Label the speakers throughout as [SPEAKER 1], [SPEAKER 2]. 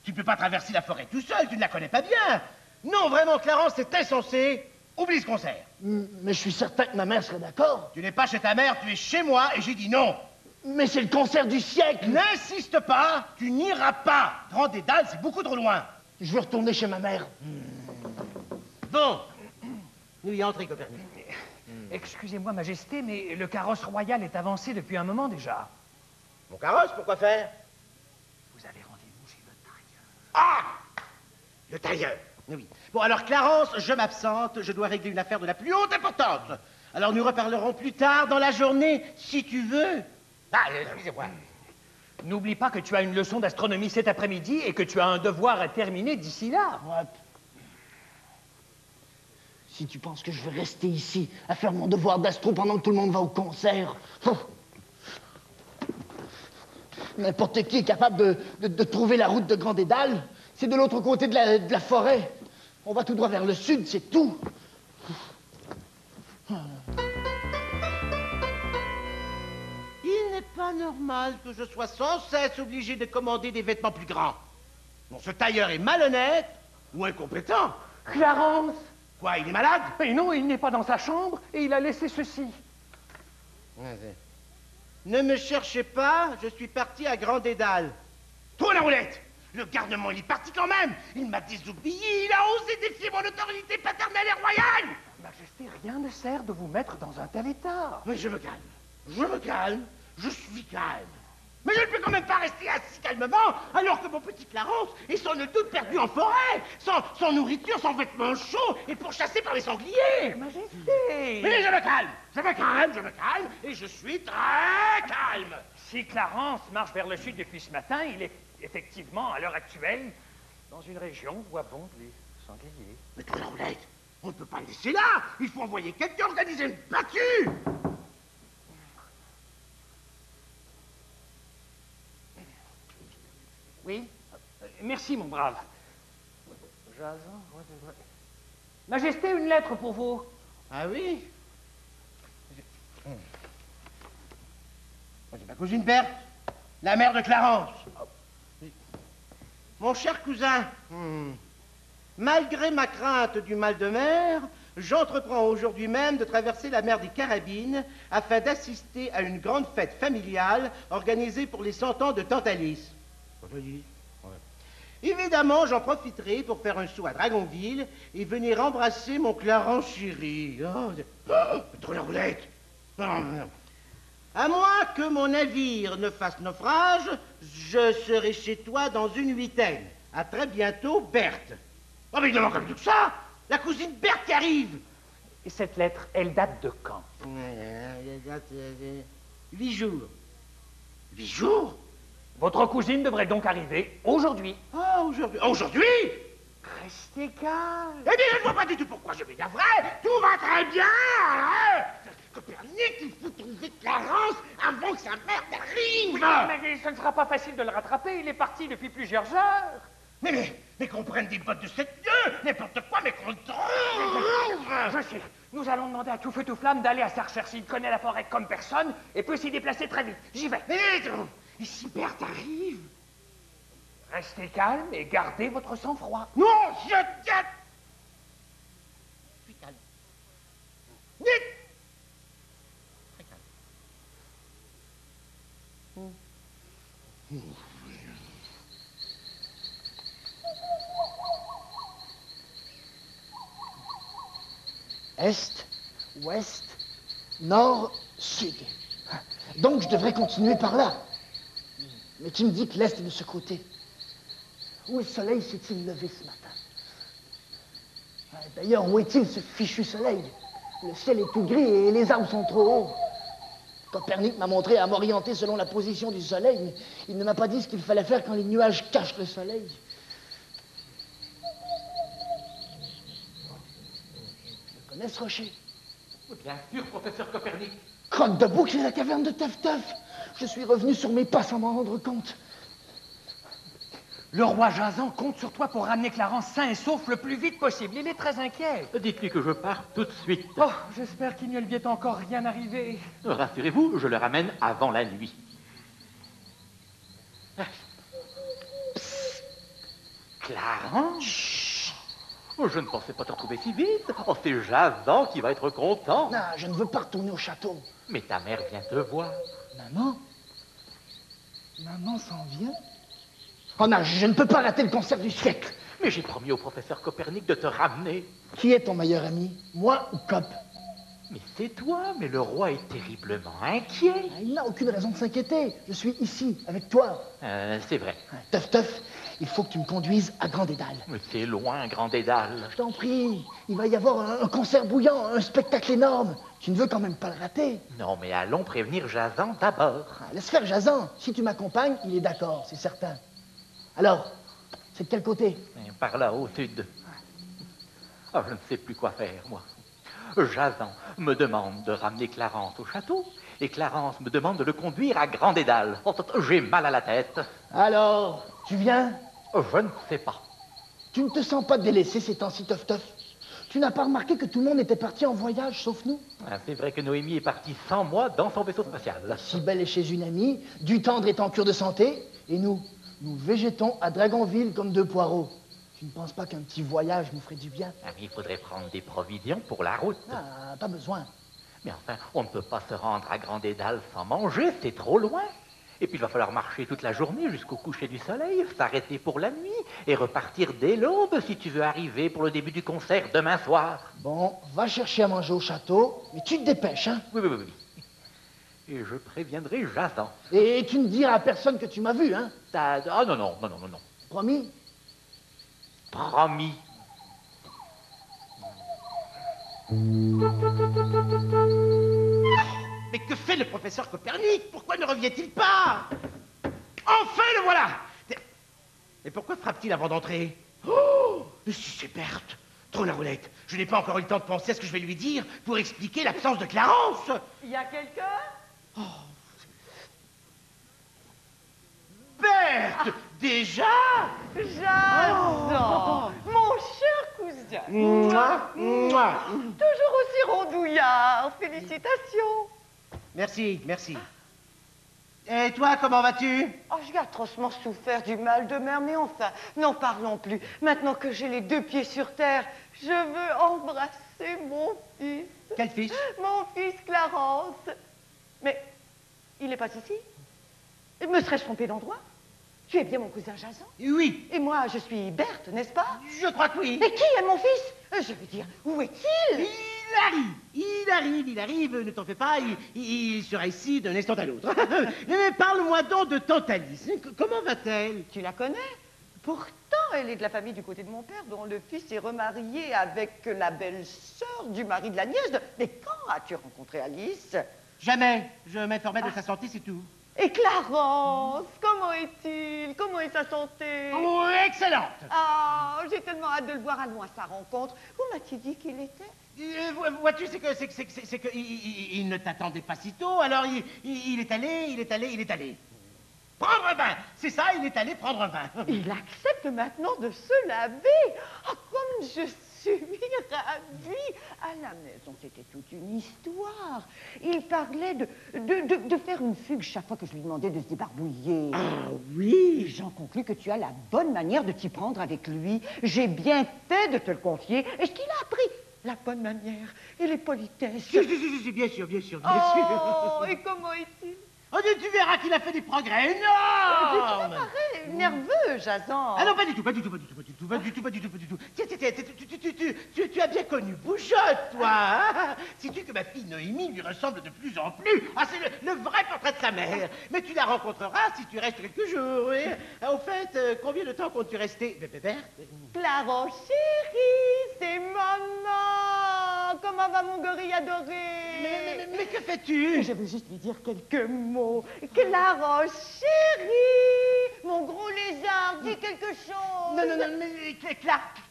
[SPEAKER 1] Tu ne peux pas traverser la forêt tout seul, tu ne la connais pas bien. Non, vraiment, Clarence, c'est insensé. Oublie ce concert.
[SPEAKER 2] Mais je suis certain que ma mère serait d'accord.
[SPEAKER 1] Tu n'es pas chez ta mère, tu es chez moi, et j'ai dit non.
[SPEAKER 2] Mais c'est le concert du siècle.
[SPEAKER 1] N'insiste pas, tu n'iras pas. Grand Dédale, c'est beaucoup trop loin.
[SPEAKER 2] Je veux retourner chez ma mère.
[SPEAKER 1] Bon, nous y entrons, Copernic.
[SPEAKER 3] Excusez-moi, Majesté, mais le carrosse royal est avancé depuis un moment déjà.
[SPEAKER 1] Mon carrosse, pourquoi faire?
[SPEAKER 3] Vous avez rendez-vous chez le tailleur.
[SPEAKER 1] Ah! Le tailleur. Oui. Bon, alors, Clarence, je m'absente. Je dois régler une affaire de la plus haute importance. Alors, nous reparlerons plus tard dans la journée, si tu veux. Ah, excusez-moi.
[SPEAKER 3] N'oublie pas que tu as une leçon d'astronomie cet après-midi et que tu as un devoir à terminer d'ici là.
[SPEAKER 2] Ouais. Si tu penses que je vais rester ici à faire mon devoir d'astro pendant que tout le monde va au concert... N'importe qui est capable de trouver la route de Grand Dédale. C'est de l'autre côté de la forêt. On va tout droit vers le sud, c'est tout.
[SPEAKER 1] Il n'est pas normal que je sois sans cesse obligé de commander des vêtements plus grands. Bon, ce tailleur est malhonnête ou incompétent.
[SPEAKER 3] Clarence!
[SPEAKER 1] Quoi, il est malade?
[SPEAKER 3] Mais non, il n'est pas dans sa chambre et il a laissé ceci.
[SPEAKER 1] Ne me cherchez pas, je suis parti à Grand Dédale. Tourne la roulette! Le garnement, il est parti quand même! Il m'a désobéi, il a osé défier mon autorité paternelle et royale!
[SPEAKER 3] Majesté, rien ne sert de vous mettre dans un tel état.
[SPEAKER 1] Mais je me calme, je suis calme. Mais je ne peux quand même pas rester assis calmement alors que mon petit Clarence est sans nul doute perdu en forêt, sans nourriture, sans vêtements chauds et pourchassé par les sangliers.
[SPEAKER 3] Majesté!
[SPEAKER 1] Mais je me calme, et je suis très calme.
[SPEAKER 3] Si Clarence marche vers le sud depuis ce matin, il est effectivement, à l'heure actuelle, dans une région où abondent les sangliers.
[SPEAKER 1] Mais toi, la roulette, on ne peut pas le laisser là. Il faut envoyer quelqu'un organiser une battue.
[SPEAKER 3] Oui? Merci, mon brave. Jason, Majesté, une lettre pour vous.
[SPEAKER 1] Ah oui? C'est ma cousine Berthe, la mère de Clarence. Mon cher cousin, malgré ma crainte du mal de mer, j'entreprends aujourd'hui même de traverser la mer des Carabines afin d'assister à une grande fête familiale organisée pour les 100 ans de Tantalis. Évidemment, j'en profiterai pour faire un saut à Dragonville et venir embrasser mon Clarence chéri. Trop la roulette. Non. À moins que mon navire ne fasse naufrage, je serai chez toi dans une huitaine. À très bientôt, Berthe. Oh, mais il ne manque plus que ça. La cousine Berthe qui arrive.
[SPEAKER 3] Et cette lettre, elle date de quand?
[SPEAKER 1] Elle date 8 jours. 8 jours?
[SPEAKER 3] Votre cousine devrait donc arriver aujourd'hui.
[SPEAKER 1] Ah, aujourd'hui? Aujourd'hui?
[SPEAKER 3] Restez calme.
[SPEAKER 1] Eh bien, je ne vois pas du tout pourquoi je m'énerverais. Tout va très bien, hein? Copernic, il faut trouver Clarence avant que sa mère n'arrive.
[SPEAKER 3] Mais ce ne sera pas facile de le rattraper. Il est parti depuis plusieurs heures.
[SPEAKER 1] Mais qu'on prenne des bottes de 7 nœuds, n'importe quoi, mais qu'on le trouve.
[SPEAKER 3] Je sais. Nous allons demander à tout feu tout flamme d'aller à sa recherche. Il connaît la forêt comme personne et peut s'y déplacer très vite. J'y vais.
[SPEAKER 1] Et si Berthe arrive?
[SPEAKER 3] Restez calme et gardez votre sang-froid.
[SPEAKER 1] Non, je tiens. Je suis calme. Vite. Très calme.
[SPEAKER 2] Est, ouest, nord, sud. Donc je devrais continuer par là. Mais tu me dis que l'est est de ce côté. Où le soleil s'est-il levé ce matin? D'ailleurs, où est-il ce fichu soleil? Le ciel est tout gris et les arbres sont trop hauts. Copernic m'a montré à m'orienter selon la position du soleil, mais il ne m'a pas dit ce qu'il fallait faire quand les nuages cachent le soleil. Tu connais ce rocher?
[SPEAKER 4] Bien sûr, professeur Copernic.
[SPEAKER 2] Croque de bouc, c'est la caverne de Teuf-Teuf. Je suis revenu sur mes pas sans m'en rendre compte.
[SPEAKER 3] Le roi Jason compte sur toi pour ramener Clarence sain et sauf le plus vite possible. Il est très inquiet.
[SPEAKER 4] Dites-lui que je pars tout de suite.
[SPEAKER 3] Oh, j'espère qu'il ne lui est encore rien arrivé.
[SPEAKER 4] Rassurez-vous, je le ramène avant la nuit. Clarence? Chut. Je ne pensais pas te retrouver si vite. Oh, c'est Jason qui va être content.
[SPEAKER 2] Non, je ne veux pas retourner au château.
[SPEAKER 4] Mais ta mère vient te voir.
[SPEAKER 2] Maman? Maman s'en vient? Oh non, je ne peux pas rater le concert du siècle.
[SPEAKER 4] Mais j'ai promis au professeur Copernic de te ramener.
[SPEAKER 2] Qui est ton meilleur ami? Moi ou Cop?
[SPEAKER 4] Mais c'est toi, mais le roi est terriblement inquiet.
[SPEAKER 2] Il n'a aucune raison de s'inquiéter. Je suis ici, avec toi.
[SPEAKER 4] C'est vrai.
[SPEAKER 2] Teuf, Teuf, il faut que tu me conduises à Grand Dédale.
[SPEAKER 4] Mais c'est loin, Grand Dédale.
[SPEAKER 2] Je t'en prie, il va y avoir un concert bouillant, un spectacle énorme. Tu ne veux quand même pas le rater.
[SPEAKER 4] Non, mais allons prévenir Jason d'abord.
[SPEAKER 2] Laisse faire Jason. Si tu m'accompagnes, il est d'accord, c'est certain. Alors, c'est de quel côté?
[SPEAKER 4] Par là, au sud. Oh, je ne sais plus quoi faire, moi. Jason me demande de ramener Clarence au château, et Clarence me demande de le conduire à Grand Dédale. Oh, j'ai mal à la tête.
[SPEAKER 2] Alors, tu viens?
[SPEAKER 4] Je ne sais pas.
[SPEAKER 2] Tu ne te sens pas délaissé ces temps-ci, Teuf Teuf? Tu n'as pas remarqué que tout le monde était parti en voyage, sauf nous?
[SPEAKER 4] C'est vrai que Noémie est partie sans moi dans son vaisseau spatial.
[SPEAKER 2] Cybèle est chez une amie, Dutendre est en cure de santé, et nous végétons à Dragonville comme deux poireaux. Tu ne penses pas qu'un petit voyage nous ferait du bien?
[SPEAKER 4] Il faudrait prendre des provisions pour la route.
[SPEAKER 2] Ah, pas besoin.
[SPEAKER 4] Mais enfin, on ne peut pas se rendre à Grand Dédale sans manger, c'est trop loin. Et puis il va falloir marcher toute la journée jusqu'au coucher du soleil, s'arrêter pour la nuit et repartir dès l'aube si tu veux arriver pour le début du concert demain soir.
[SPEAKER 2] Bon, va chercher à manger au château, mais tu te dépêches, hein?
[SPEAKER 4] Oui, oui, oui, oui. Et je préviendrai Jason.
[SPEAKER 2] Et tu ne diras à personne que tu m'as vu, hein?
[SPEAKER 4] Ah non, non, non, non, non, non.
[SPEAKER 2] Promis?
[SPEAKER 4] Promis.
[SPEAKER 1] Mais que fait le professeur Copernic? Pourquoi ne revient-il pas? Enfin, le voilà! Mais pourquoi frappe-t-il avant d'entrer? Oh! Mais si c'est Berthe! Trop la roulette! Je n'ai pas encore eu le temps de penser à ce que je vais lui dire pour expliquer l'absence de Clarence!
[SPEAKER 5] Il y a quelqu'un?
[SPEAKER 1] Berthe! Déjà?
[SPEAKER 5] Jason! Mon cher cousin!
[SPEAKER 1] Mouah, mouah.
[SPEAKER 5] Toujours aussi rondouillard! Félicitations!
[SPEAKER 1] Merci, merci. Et toi, comment vas-tu?
[SPEAKER 5] Oh, j'ai atrocement souffert du mal de mer, mais enfin, n'en parlons plus. Maintenant que j'ai les deux pieds sur terre, je veux embrasser mon fils.
[SPEAKER 1] Quel fils?
[SPEAKER 5] Mon fils Clarence. Mais il n'est pas ici? Me serais-je trompé d'endroit? Tu es bien mon cousin Jason?
[SPEAKER 1] Oui,
[SPEAKER 5] Et moi, je suis Berthe, n'est-ce pas?
[SPEAKER 1] je crois que oui.
[SPEAKER 5] Mais qui est mon fils? Je veux dire, où est-il?
[SPEAKER 1] Il arrive, ne t'en fais pas, il sera ici d'un instant à l'autre. Mais parle-moi donc de tante Alice. Comment va-t-elle?
[SPEAKER 5] Tu la connais? Pourtant, elle est de la famille du côté de mon père, dont le fils est remarié avec la belle-sœur du mari de la nièce. Mais quand as-tu rencontré Alice?
[SPEAKER 1] Jamais. Je m'informais de sa santé, c'est tout.
[SPEAKER 5] Et Clarence, comment est-il? Comment est sa santé?
[SPEAKER 1] Oh, excellente.
[SPEAKER 5] Ah, j'ai tellement hâte de le voir à loin, sa rencontre. Où m'as-tu dit qu'il était?
[SPEAKER 1] Vois-tu, c'est que il ne t'attendait pas si tôt, alors il est allé. Prendre un bain. C'est ça, il est allé prendre un bain.
[SPEAKER 5] Il accepte maintenant de se laver. Oh, comme je suis ravie. À la maison, c'était toute une histoire. Il parlait de faire une fugue chaque fois que je lui demandais de se débarbouiller.
[SPEAKER 1] Ah oui.
[SPEAKER 5] Et j'en conclus que tu as la bonne manière de t'y prendre avec lui. J'ai bien fait de te le confier. Et ce qu'il a appris, la bonne manière et les politesses.
[SPEAKER 1] Si, bien sûr.
[SPEAKER 5] Oh, et comment est-il?
[SPEAKER 1] Oh, tu verras qu'il a fait des progrès
[SPEAKER 5] Tu
[SPEAKER 1] énormes.
[SPEAKER 5] me parais nerveux, Jason.
[SPEAKER 1] Ah non, pas du tout. Tiens, tu as bien connu Bouchotte, toi, hein? Sais-tu que ma fille Noémie lui ressemble de plus en plus? Ah, c'est le vrai portrait de sa mère. Mais tu la rencontreras si tu restes quelques jours, oui. Au fait, combien de temps comptes-tu rester, Berthe?
[SPEAKER 5] Clarence, chérie, c'est maman. Comment va mon gorille adoré?
[SPEAKER 1] Mais que fais-tu?
[SPEAKER 5] Je veux juste lui dire quelques mots. Clarence, chérie, mon gros lézard, dis quelque chose.
[SPEAKER 1] Non, mais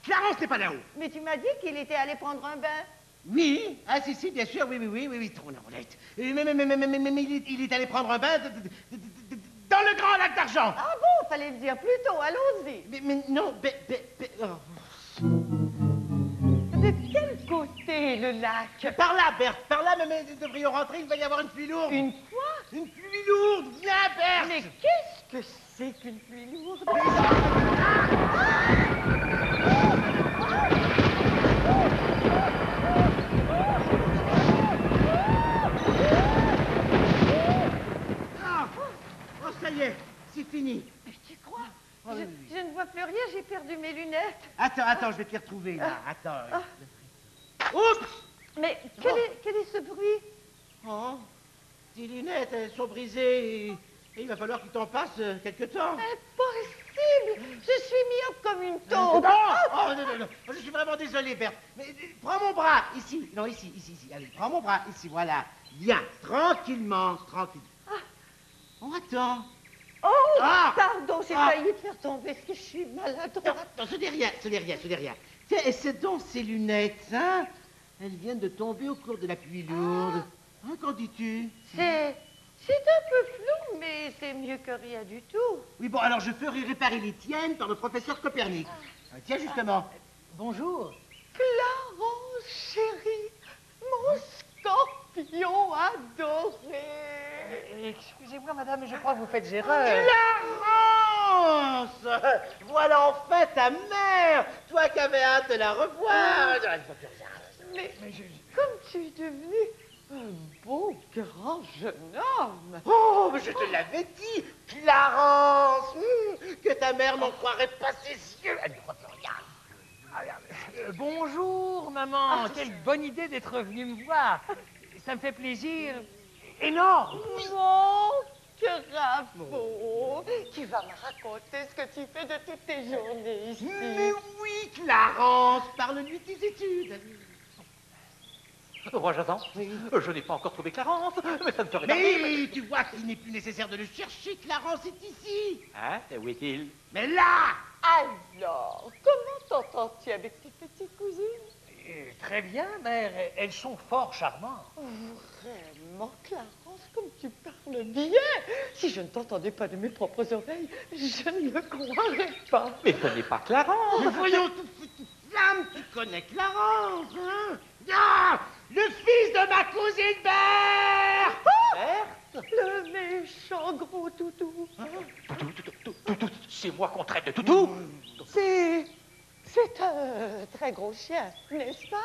[SPEAKER 1] Clarence n'est pas là-haut.
[SPEAKER 5] Mais tu m'as dit qu'il était allé prendre un bain.
[SPEAKER 1] Oui, ah si, bien sûr, oui, trop la roulette. Mais il est allé prendre un bain dans le grand lac d'argent.
[SPEAKER 5] Ah bon, fallait le dire plus tôt, allons-y.
[SPEAKER 1] Mais non, oh.
[SPEAKER 5] De quel côté, le lac?
[SPEAKER 1] Par là, Berthe, par là, mais nous devrions rentrer, il va y avoir une pluie lourde.
[SPEAKER 5] Une quoi?
[SPEAKER 1] Une pluie lourde, viens, Berthe.
[SPEAKER 5] Mais qu'est-ce que c'est qu'une pluie lourde? Ah! vois plus rien, j'ai perdu mes lunettes.
[SPEAKER 1] Attends, je vais te les retrouver, là. Attends. Oups!
[SPEAKER 5] Mais quel est ce bruit?
[SPEAKER 1] Oh, tes lunettes, elles sont brisées et il va falloir que tu t'en passes quelque temps.
[SPEAKER 5] Impossible! Je suis myope comme une taupe.
[SPEAKER 1] Non, je suis vraiment désolé, Berthe. Mais prends mon bras, ici. Non, ici. Allez, prends mon bras, ici, voilà. Viens, tranquillement. On attend.
[SPEAKER 5] Oh,
[SPEAKER 1] Ah!
[SPEAKER 5] pardon, j'ai
[SPEAKER 1] Ah!
[SPEAKER 5] failli te faire tomber, est-ce que je suis maladroite?
[SPEAKER 1] Non, ce n'est rien. Tiens, et c'est donc ces lunettes, hein? Elles viennent de tomber au cours de la pluie lourde. Hein, qu'en dis-tu?
[SPEAKER 5] C'est un peu flou, mais c'est mieux que rien du tout.
[SPEAKER 1] Oui, bon, alors je ferai réparer les tiennes par le professeur Copernic. Tiens, justement.
[SPEAKER 4] Bonjour.
[SPEAKER 5] Clarence, chérie, mon scorpion adoré.
[SPEAKER 3] Excusez-moi, madame, mais je crois que vous faites erreur.
[SPEAKER 1] Clarence! Voilà enfin ta mère! Toi qui avais hâte de la revoir!
[SPEAKER 5] Mais comme tu es devenu un beau grand jeune homme.
[SPEAKER 1] Oh, mais je te l'avais dit, Clarence! Que ta mère n'en croirait pas ses yeux! Elle ne croit plus rien!
[SPEAKER 3] Bonjour, maman. Quelle bonne idée d'être venue me voir. Ça me fait plaisir énorme.
[SPEAKER 5] Mon Carapaud, tu vas me raconter ce que tu fais de toutes tes journées ici.
[SPEAKER 1] Mais oui, Clarence! Parle-lui de tes études!
[SPEAKER 4] Roi Jason, je n'ai pas encore trouvé Clarence, mais ça me ferait tarder.
[SPEAKER 1] Mais tu vois qu'il n'est plus nécessaire de le chercher, Clarence est ici!
[SPEAKER 4] Hein? Et où est-il?
[SPEAKER 1] Mais là!
[SPEAKER 5] Alors, comment t'entends-tu avec tes petites cousines?
[SPEAKER 3] Très bien, mère. Elles sont fort charmantes.
[SPEAKER 5] Vraiment, Clarence, comme tu parles bien. Si je ne t'entendais pas de mes propres oreilles, je ne le croirais pas.
[SPEAKER 4] Mais ce n'est pas Clarence.
[SPEAKER 1] Mais voyons, toute flamme, tu connais Clarence, hein? Ah! Le fils de ma cousine Berthe!
[SPEAKER 4] Berthe?
[SPEAKER 5] Le méchant gros toutou.
[SPEAKER 4] Toutou, c'est moi qu'on traite de toutou.
[SPEAKER 5] C'est un très gros chien, n'est-ce pas?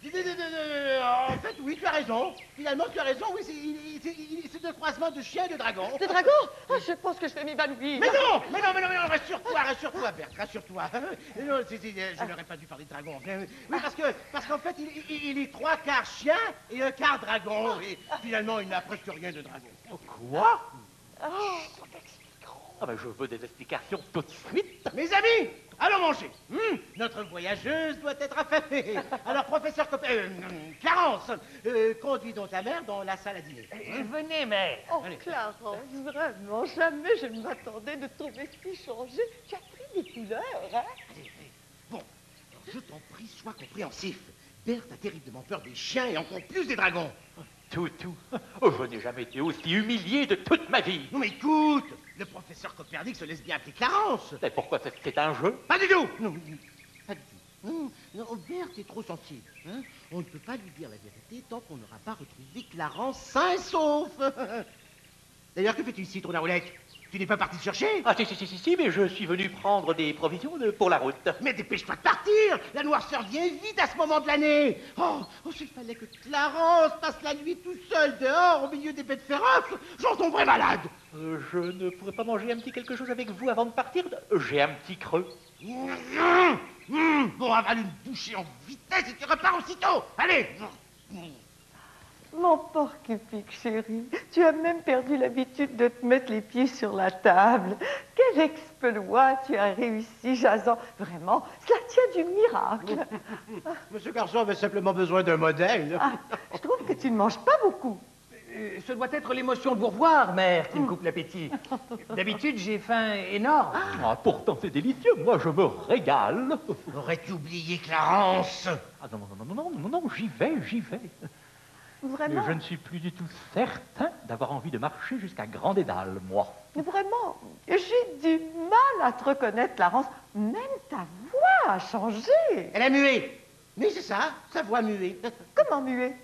[SPEAKER 1] En fait, oui, tu as raison. Finalement, tu as raison, oui, c'est un croisement de chien et de dragon.
[SPEAKER 5] De dragon? Ah, je pense que je vais m'évanouir.
[SPEAKER 1] Mais non, rassure-toi, Berthe, rassure-toi. Non, je n'aurais pas dû parler de dragon. Oui, parce qu'en fait, il est 3/4 chien et 1/4 dragon. Et finalement, il n'a presque rien de dragon.
[SPEAKER 4] Quoi?
[SPEAKER 5] Oh.
[SPEAKER 4] Ah ben, je veux des explications tout de suite.
[SPEAKER 1] Mes amis, allons manger. Notre voyageuse doit être affamée. Alors, professeur Clarence, conduis donc ta mère dans la salle à dîner.
[SPEAKER 3] Venez, mère.
[SPEAKER 5] Oh,
[SPEAKER 1] Allez.
[SPEAKER 5] Clarence, vraiment, jamais je ne m'attendais de trouver si changé. Tu as pris des couleurs, hein?
[SPEAKER 1] Allez. Bon, alors, je t'en prie, sois compréhensif. Berthe a terriblement peur des chiens et encore plus des dragons.
[SPEAKER 4] Toutou, je n'ai jamais été aussi humilié de toute ma vie.
[SPEAKER 1] Non mais écoute, le professeur Copernic se laisse bien appeler Clarence.
[SPEAKER 4] Et pourquoi c'est un jeu?
[SPEAKER 1] Pas du tout. Non, pas du tout. Non, Berthe est trop sensible. Hein. On ne peut pas lui dire la vérité tant qu'on n'aura pas retrouvé Clarence sain et sauf. D'ailleurs, que fais-tu ici, tourne à roulette? Tu n'es pas parti le chercher?
[SPEAKER 4] Ah si, mais je suis venu prendre des provisions pour la route.
[SPEAKER 1] Mais dépêche-toi de partir. La noirceur vient vite à ce moment de l'année. Oh, s'il fallait que Clarence passe la nuit tout seul dehors au milieu des bêtes féroces, j'en tomberais malade.
[SPEAKER 4] Je ne pourrais pas manger un petit quelque chose avec vous avant de partir? J'ai un petit creux.
[SPEAKER 1] Bon, avale une bouchée en vitesse et tu repars aussitôt. Allez.
[SPEAKER 5] Mon porc-épic, chéri, tu as même perdu l'habitude de te mettre les pieds sur la table. Quel exploit tu as réussi, Jason. Vraiment, cela tient du miracle.
[SPEAKER 1] Monsieur Garçon avait simplement besoin d'un modèle.
[SPEAKER 5] Ah, je trouve que tu ne manges pas beaucoup.
[SPEAKER 3] Ce doit être l'émotion de vous revoir, mère, qui me coupe l'appétit. D'habitude, j'ai faim énorme.
[SPEAKER 4] Ah, pourtant c'est délicieux, moi je me régale.
[SPEAKER 1] Aurais-tu oublié Clarence?
[SPEAKER 4] Ah non, j'y vais.
[SPEAKER 5] Vraiment,
[SPEAKER 4] Mais je ne suis plus du tout certain d'avoir envie de marcher jusqu'à Grand-Dédale, moi.
[SPEAKER 5] vraiment, j'ai du mal à te reconnaître, Clarence. Même ta voix a changé.
[SPEAKER 1] Elle a mué. Oui, c'est ça, sa voix muée.
[SPEAKER 5] Comment muet?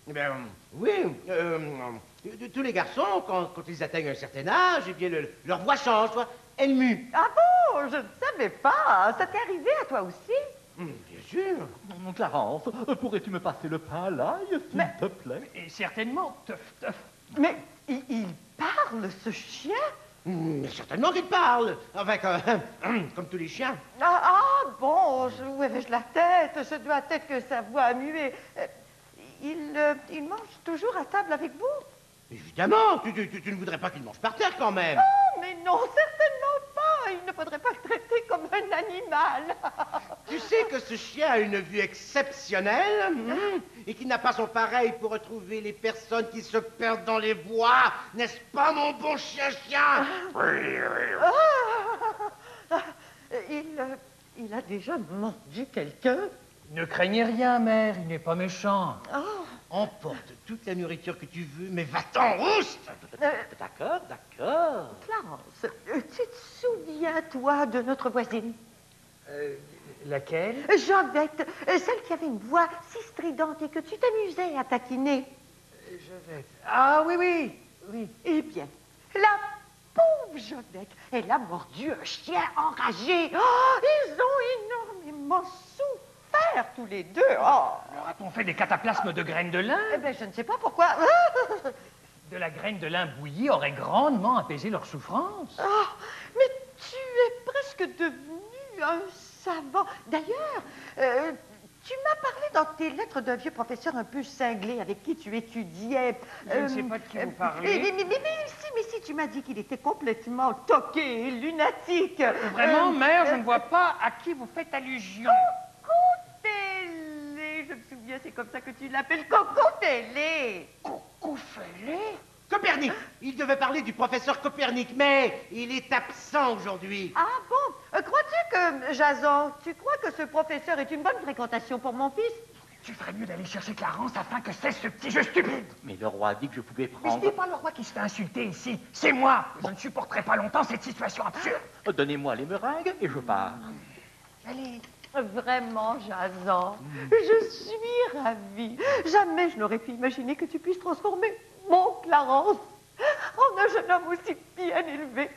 [SPEAKER 1] Eh bien, oui, tous les garçons, quand ils atteignent un certain âge, eh bien, leur voix change, tu vois. Elle mue.
[SPEAKER 5] Ah bon, je ne savais pas. Ça t'est arrivé à toi aussi?
[SPEAKER 1] Bien sûr.
[SPEAKER 4] Clarence, pourrais-tu me passer le pain à l'ail, s'il te plaît?
[SPEAKER 3] Et certainement, teuf.
[SPEAKER 5] Mais il parle, ce chien?
[SPEAKER 1] Mais certainement qu'il parle. Enfin, comme tous les chiens.
[SPEAKER 5] Bon, où avais-je la tête? Ce doit être que sa voix a mué. Il mange toujours à table avec vous?
[SPEAKER 1] Évidemment, tu ne voudrais pas qu'il mange par terre quand même.
[SPEAKER 5] Oh, mais non, certainement pas. Il ne faudrait pas le traiter comme un animal.
[SPEAKER 1] Tu sais que ce chien a une vue exceptionnelle et qu'il n'a pas son pareil pour retrouver les personnes qui se perdent dans les bois. N'est-ce pas, mon bon chien-chien?
[SPEAKER 5] Il a déjà mangé quelqu'un?
[SPEAKER 3] Ne craignez rien, mère, il n'est pas méchant.
[SPEAKER 1] Emporte toute la nourriture que tu veux, mais va-t'en, rousse!
[SPEAKER 4] D'accord, d'accord.
[SPEAKER 5] Clarence, tu te souviens, toi, de notre voisine?
[SPEAKER 3] Laquelle?
[SPEAKER 5] Jovette, celle qui avait une voix si stridente et que tu t'amusais à taquiner.
[SPEAKER 3] Jovette. Ah oui, oui, oui.
[SPEAKER 5] Eh bien, la pauvre Jovette, elle a mordu un chien enragé. Oh, ils ont énormément souffert tous les deux. Oh.
[SPEAKER 3] Leur a-t-on fait des cataplasmes de graines de lin?
[SPEAKER 5] Eh bien, je ne sais pas pourquoi.
[SPEAKER 3] De la graine de lin bouillie aurait grandement apaisé leur souffrance.
[SPEAKER 5] Oh, mais tu es presque devenu un savant. D'ailleurs, tu m'as parlé dans tes lettres d'un vieux professeur un peu cinglé avec qui tu étudiais.
[SPEAKER 3] Je ne sais pas de qui vous parlez.
[SPEAKER 5] Mais si, tu m'as dit qu'il était complètement toqué, lunatique.
[SPEAKER 3] Vraiment, mère, je ne vois pas à qui vous faites allusion.
[SPEAKER 5] Coco-Télé, je me souviens, c'est comme ça que tu l'appelles, Coco-Télé.
[SPEAKER 3] Coco-Félé?
[SPEAKER 1] Copernic! Il devait parler du professeur Copernic, mais il est absent aujourd'hui.
[SPEAKER 5] Ah bon? Crois-tu que, Jason, tu crois que ce professeur est une bonne fréquentation pour mon fils?
[SPEAKER 3] Tu ferais mieux d'aller chercher Clarence afin que cesse ce petit jeu stupide.
[SPEAKER 4] Mais le roi a dit que je pouvais
[SPEAKER 3] Mais ce
[SPEAKER 4] prendre...
[SPEAKER 3] n'est pas le roi qui se fait insulter ici, c'est moi. Je ne supporterai pas longtemps cette situation absurde.
[SPEAKER 4] Donnez-moi les meringues et je pars.
[SPEAKER 5] Allez. Vraiment, Jason, je suis ravie. Jamais je n'aurais pu imaginer que tu puisses transformer mon Clarence en un jeune homme aussi bien élevé.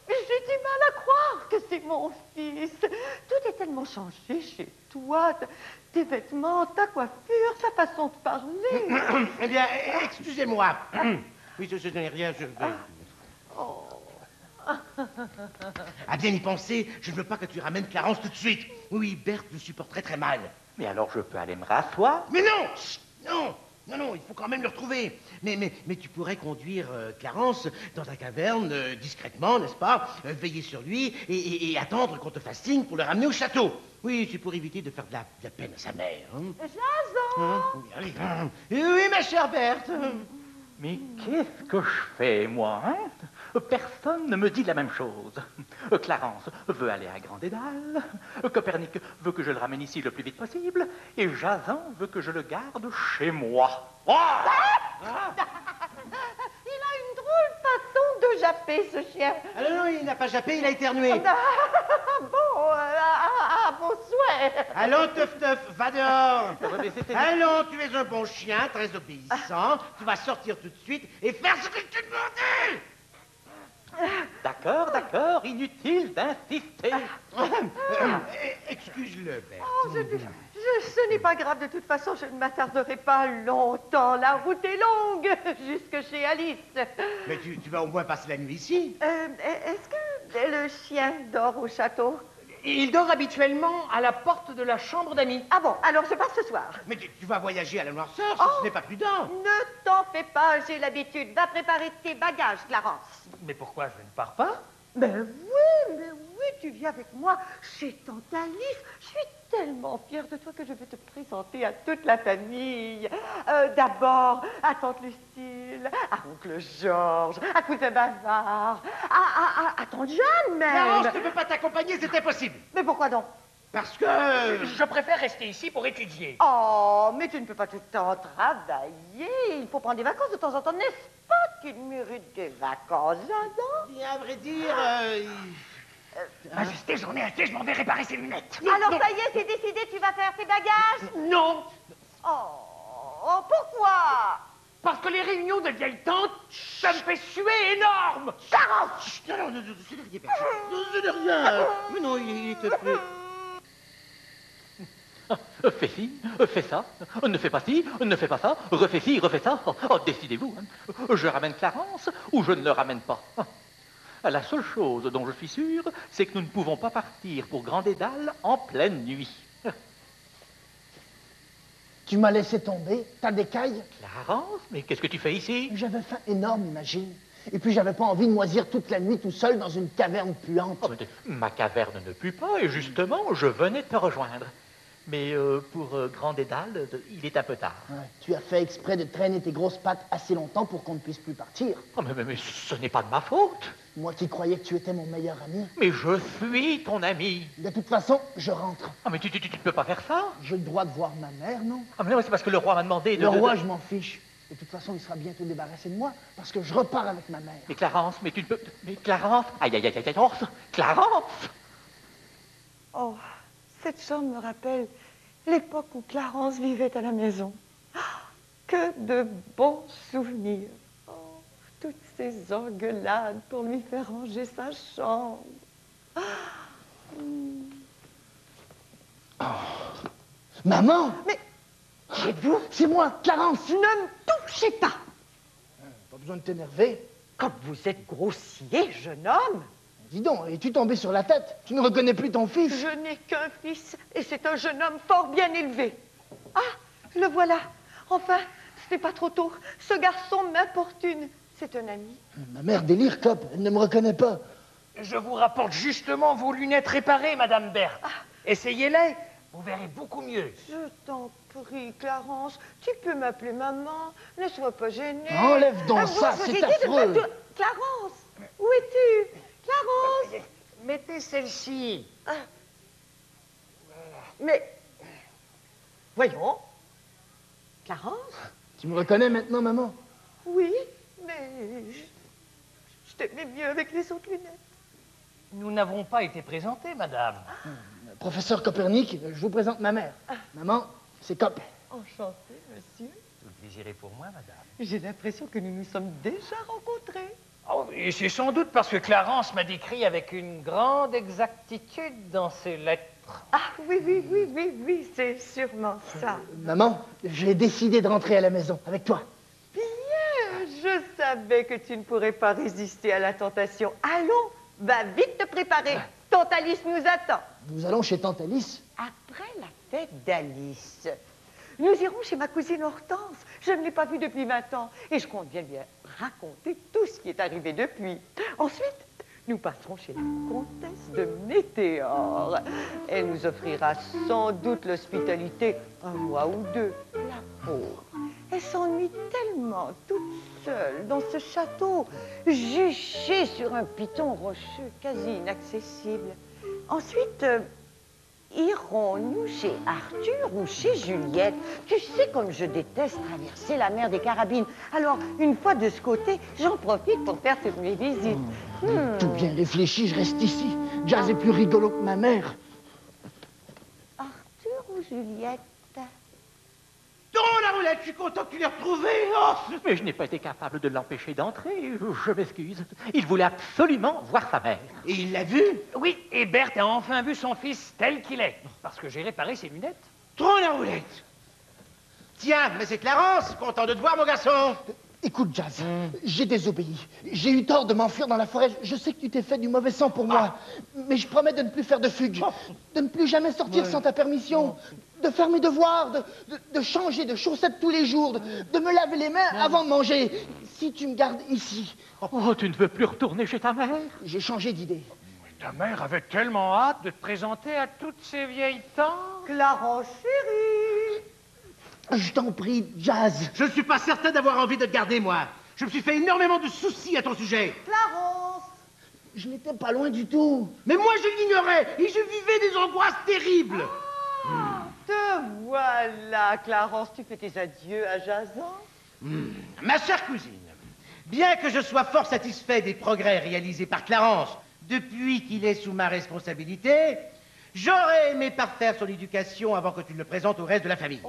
[SPEAKER 5] J'ai du mal à croire que c'est mon fils. Tout est tellement changé chez toi. Tes vêtements, ta coiffure, ta façon de parler.
[SPEAKER 1] Eh bien, excusez-moi. Oui, je n'ai rien, je vais... À bien y penser, je ne veux pas que tu ramènes Clarence tout de suite. Oui, Berthe le supporterait très mal.
[SPEAKER 4] Mais alors je peux aller me rasseoir?
[SPEAKER 1] Mais non! Chut, non! Non, il faut quand même le retrouver. Mais tu pourrais conduire Clarence dans ta caverne discrètement, n'est-ce pas? Veiller sur lui et attendre qu'on te fasse signe pour le ramener au château. Oui, c'est pour éviter de faire de la peine à sa mère. Hein?
[SPEAKER 5] Jason!
[SPEAKER 1] Oui, allez. Oui, ma chère Berthe.
[SPEAKER 4] Mais qu'est-ce que je fais, moi, hein? Personne ne me dit la même chose. Clarence veut aller à Grand-Dédale, Copernic veut que je le ramène ici le plus vite possible, et Jason veut que je le garde chez moi.
[SPEAKER 5] Il a une drôle façon de japper, ce chien.
[SPEAKER 1] Ah non, il n'a pas jappé, il a éternué.
[SPEAKER 5] Bon souhait.
[SPEAKER 1] Allons, Teuf, va dehors.
[SPEAKER 4] Mais c'était-
[SPEAKER 1] Allons, tu es un bon chien, très obéissant. Tu vas sortir tout de suite et faire ce que je te demandais.
[SPEAKER 4] D'accord, inutile d'insister.
[SPEAKER 1] Excuse-le, Berthe.
[SPEAKER 5] Oh, ce n'est pas grave, de toute façon, je ne m'attarderai pas longtemps. La route est longue, jusque chez Alice.
[SPEAKER 1] Mais tu vas au moins passer la nuit ici.
[SPEAKER 5] Est-ce que le chien dort au château?
[SPEAKER 3] Il dort habituellement à la porte de la chambre d'amis.
[SPEAKER 5] Ah bon, alors je pars ce soir.
[SPEAKER 1] Mais tu vas voyager à la noirceur, ce n'est pas prudent.
[SPEAKER 5] Ne t'en fais pas, j'ai l'habitude. Va préparer tes bagages, Clarence.
[SPEAKER 3] Mais pourquoi je ne pars pas?
[SPEAKER 5] Mais oui, tu viens avec moi chez Tante Alice. Je suis tellement fière de toi que je vais te présenter à toute la famille. D'abord à Tante Lucille, à Oncle Georges, à Cousin Bavard, à Tante Jeanne même.
[SPEAKER 1] Clarence ne peut pas t'accompagner, c'est impossible.
[SPEAKER 5] Mais pourquoi donc?
[SPEAKER 1] Parce que...
[SPEAKER 3] Je préfère rester ici pour étudier.
[SPEAKER 5] Oh, mais tu ne peux pas tout le temps travailler. Il faut prendre des vacances de temps en temps, n'est-ce pas qu'il mérite des vacances, Jason?
[SPEAKER 1] Bien, à vrai dire...
[SPEAKER 3] Majesté, j'en ai assez, je m'en vais réparer ses lunettes.
[SPEAKER 5] Alors ça y est, c'est décidé, tu vas faire tes bagages?
[SPEAKER 3] Non,
[SPEAKER 5] Oh, pourquoi?
[SPEAKER 3] parce que les réunions de vieilles tantes, ça me fait suer énorme.
[SPEAKER 1] Clarence! Non, ce n'est rien, Berthe. Ce n'est rien. Mais non, il est prêt.
[SPEAKER 4] Fais ci, fais ça, ne fais pas ci, ne fais pas ça, refais ci, refais ça. Oh, décidez-vous, hein. Je ramène Clarence ou je ne le ramène pas. La seule chose dont je suis sûr, c'est que nous ne pouvons pas partir pour Grand Dédale en pleine nuit.
[SPEAKER 2] Tu m'as laissé tomber, t'as des cailles.
[SPEAKER 4] Clarence, mais qu'est-ce que tu fais ici?
[SPEAKER 2] J'avais faim énorme, imagine. Et puis j'avais pas envie de moisir toute la nuit tout seul dans une caverne puante.
[SPEAKER 4] Oh, ma caverne ne pue pas, et justement, je venais de te rejoindre. Mais pour Grand Dédale, il est un peu tard.
[SPEAKER 2] Ouais, tu as fait exprès de traîner tes grosses pattes assez longtemps pour qu'on ne puisse plus partir.
[SPEAKER 4] Oh, mais ce n'est pas de ma faute.
[SPEAKER 2] Moi qui croyais que tu étais mon meilleur ami.
[SPEAKER 4] Mais je suis ton ami.
[SPEAKER 2] De toute façon, je rentre.
[SPEAKER 4] Ah, mais tu ne peux pas faire ça.
[SPEAKER 2] J'ai le droit de voir ma mère, non?
[SPEAKER 4] Ah, mais non, c'est parce que le roi m'a demandé de...
[SPEAKER 2] Le roi, je m'en fiche. De toute façon, il sera bientôt débarrassé de moi, parce que je repars avec ma mère.
[SPEAKER 4] Mais Clarence, mais tu ne peux... Mais Clarence... Aïe, aïe, aïe, aïe, aïe, Clarence!
[SPEAKER 5] Oh, cette chambre me rappelle l'époque où Clarence vivait à la maison. Ah, que de bons souvenirs. Oh, toutes ces engueulades pour lui faire ranger sa chambre. Ah,
[SPEAKER 2] Maman!
[SPEAKER 5] Mais, êtes-vous?
[SPEAKER 2] C'est moi, Clarence!
[SPEAKER 5] Ne me touchez pas!
[SPEAKER 2] Pas besoin de t'énerver.
[SPEAKER 5] Comme vous êtes grossier, jeune homme!
[SPEAKER 2] Dis donc, es-tu tombé sur la tête? Tu ne reconnais plus ton fils?
[SPEAKER 5] Je n'ai qu'un fils, et c'est un jeune homme fort bien élevé. Ah, le voilà. Enfin, ce n'est pas trop tôt. Ce garçon m'importune. C'est un ami.
[SPEAKER 2] Ma mère délire, Cop. Elle ne me reconnaît pas.
[SPEAKER 3] Je vous rapporte justement vos lunettes réparées, Madame Berthe. Essayez-les, vous verrez beaucoup mieux.
[SPEAKER 5] Je t'en prie, Clarence. Tu peux m'appeler maman. Ne sois pas gênée.
[SPEAKER 2] Enlève donc ça,
[SPEAKER 5] vous
[SPEAKER 2] c'est
[SPEAKER 5] ai dit de
[SPEAKER 2] affreux.
[SPEAKER 5] pas- Clarence, où es-tu? Clarence.
[SPEAKER 3] Mettez celle-ci.
[SPEAKER 5] Mais, voyons. Clarence?
[SPEAKER 2] Tu me reconnais maintenant, maman?
[SPEAKER 5] Oui, mais je t'aimais mieux avec les autres lunettes.
[SPEAKER 3] Nous n'avons pas été présentés, Madame.
[SPEAKER 2] Professeur Copernic, je vous présente ma mère. Maman, c'est Cop.
[SPEAKER 5] Enchantée, monsieur.
[SPEAKER 3] Tout le plaisir est pour moi, Madame.
[SPEAKER 5] J'ai l'impression que nous nous sommes déjà rencontrés.
[SPEAKER 3] Oh, et c'est sans doute parce que Clarence m'a décrit avec une grande exactitude dans ses lettres.
[SPEAKER 5] Ah oui, c'est sûrement ça.
[SPEAKER 2] Maman, j'ai décidé de rentrer à la maison avec toi.
[SPEAKER 5] Bien, je savais que tu ne pourrais pas résister à la tentation. Allons, va vite te préparer. Tante Alice nous attend.
[SPEAKER 2] Nous allons chez Tante Alice.
[SPEAKER 5] Après la fête d'Alice, nous irons chez ma cousine Hortense. Je ne l'ai pas vue depuis 20 ans et je compte bien lui raconter tout ce qui est arrivé depuis. Ensuite, nous passerons chez la comtesse de Météore. Elle nous offrira sans doute l'hospitalité un mois ou deux. La pauvre, elle s'ennuie tellement toute seule dans ce château, juchée sur un piton rocheux quasi inaccessible. Ensuite, irons-nous chez Arthur ou chez Juliette? Tu sais comme je déteste traverser la mer des Carabines. Alors, une fois de ce côté, j'en profite pour faire toutes mes visites.
[SPEAKER 2] Tout bien réfléchi, je reste ici. Jazz est plus rigolo que ma mère.
[SPEAKER 5] Arthur ou Juliette?
[SPEAKER 1] Tourne la roulette, je suis content que tu l'aies retrouvé. Oh,
[SPEAKER 4] Mais je n'ai pas été capable de l'empêcher d'entrer. Je m'excuse. Il voulait absolument voir sa mère.
[SPEAKER 1] et il l'a vu.
[SPEAKER 3] Oui, et Berthe a enfin vu son fils tel qu'il est, parce que j'ai réparé ses lunettes.
[SPEAKER 1] Tourne la roulette. Tiens, mais c'est Clarence, content de te voir, mon garçon.
[SPEAKER 2] Écoute, Jazz, j'ai désobéi. J'ai eu tort de m'enfuir dans la forêt. Je sais que tu t'es fait du mauvais sang pour moi. Mais je promets de ne plus faire de fugue. De ne plus jamais sortir sans ta permission. De faire mes devoirs. De changer de chaussettes tous les jours. De me laver les mains avant de manger. Si tu me gardes ici.
[SPEAKER 4] Oh, tu ne veux plus retourner chez ta mère?
[SPEAKER 2] J'ai changé d'idée.
[SPEAKER 3] Ta mère avait tellement hâte de te présenter à toutes ces vieilles tantes.
[SPEAKER 5] Clarence, chérie.
[SPEAKER 2] Je t'en prie, Jazz.
[SPEAKER 1] Je ne suis pas certain d'avoir envie de te garder, moi. Je me suis fait énormément de soucis à ton sujet.
[SPEAKER 5] Clarence.
[SPEAKER 2] Je n'étais pas loin du tout.
[SPEAKER 1] Mais moi, je l'ignorais et je vivais des angoisses terribles.
[SPEAKER 5] Te voilà, Clarence. Tu fais tes adieux à Jason?
[SPEAKER 1] Ma chère cousine, bien que je sois fort satisfait des progrès réalisés par Clarence depuis qu'il est sous ma responsabilité, j'aurais aimé parfaire son éducation avant que tu le présentes au reste de la famille.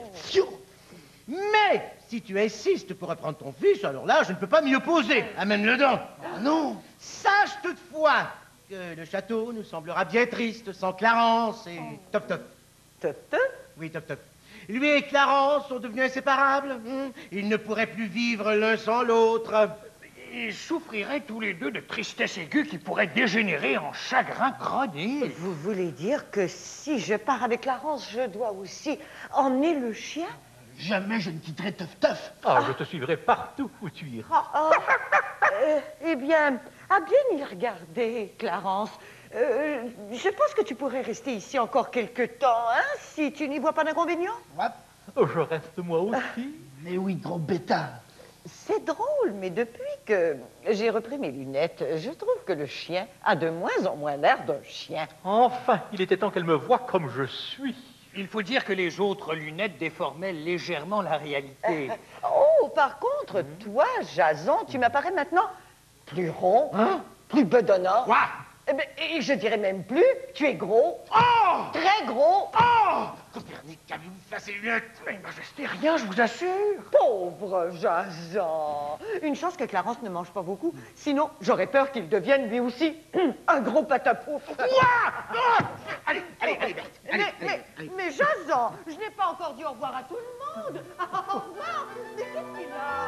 [SPEAKER 1] Mais si tu insistes pour reprendre ton fils, alors là, je ne peux pas m'y opposer. Amène-le donc.
[SPEAKER 2] Ah non.
[SPEAKER 1] Sache toutefois que le château nous semblera bien triste sans Clarence et Top Top.
[SPEAKER 5] Top, top.
[SPEAKER 1] Oui, Top Top. Lui et Clarence sont devenus inséparables. Ils ne pourraient plus vivre l'un sans l'autre.
[SPEAKER 3] ils souffriraient tous les deux de tristesse aiguë qui pourrait dégénérer en chagrin chronique.
[SPEAKER 5] Vous voulez dire que si je pars avec Clarence, je dois aussi emmener le chien?
[SPEAKER 2] Jamais je ne quitterai Teuf-Teuf.
[SPEAKER 4] Ah, je te suivrai partout où tu iras.
[SPEAKER 5] Eh bien, à bien y regarder, Clarence. Je pense que tu pourrais rester ici encore quelque temps, hein, si tu n'y vois pas d'inconvénient.
[SPEAKER 2] Ouais.
[SPEAKER 4] Oh, je reste moi aussi.
[SPEAKER 2] Mais oui, gros bêta.
[SPEAKER 5] C'est drôle, mais depuis que j'ai repris mes lunettes, je trouve que le chien a de moins en moins l'air d'un chien.
[SPEAKER 4] Enfin, il était temps qu'elle me voie comme je suis.
[SPEAKER 3] Il faut dire que les autres lunettes déformaient légèrement la réalité.
[SPEAKER 5] Oh, par contre, toi, Jason, tu m'apparais maintenant plus rond, plus bedonnant.
[SPEAKER 1] Quoi?
[SPEAKER 5] Eh ben, et je dirais même plus, tu es gros.
[SPEAKER 1] Oh!
[SPEAKER 5] Très gros.
[SPEAKER 1] Oh! Copernic, qu'avez-vous fait à ces lunettes?
[SPEAKER 3] Mais majesté, rien, je vous assure.
[SPEAKER 5] Pauvre Jason. Une chance que Clarence ne mange pas beaucoup. Sinon, j'aurais peur qu'il devienne lui aussi un gros patapouf.
[SPEAKER 1] Allez, Berthe.
[SPEAKER 5] Mais Jason, je n'ai pas encore dit au revoir à tout le monde. Au revoir. Mais qu'est-ce qu'il a?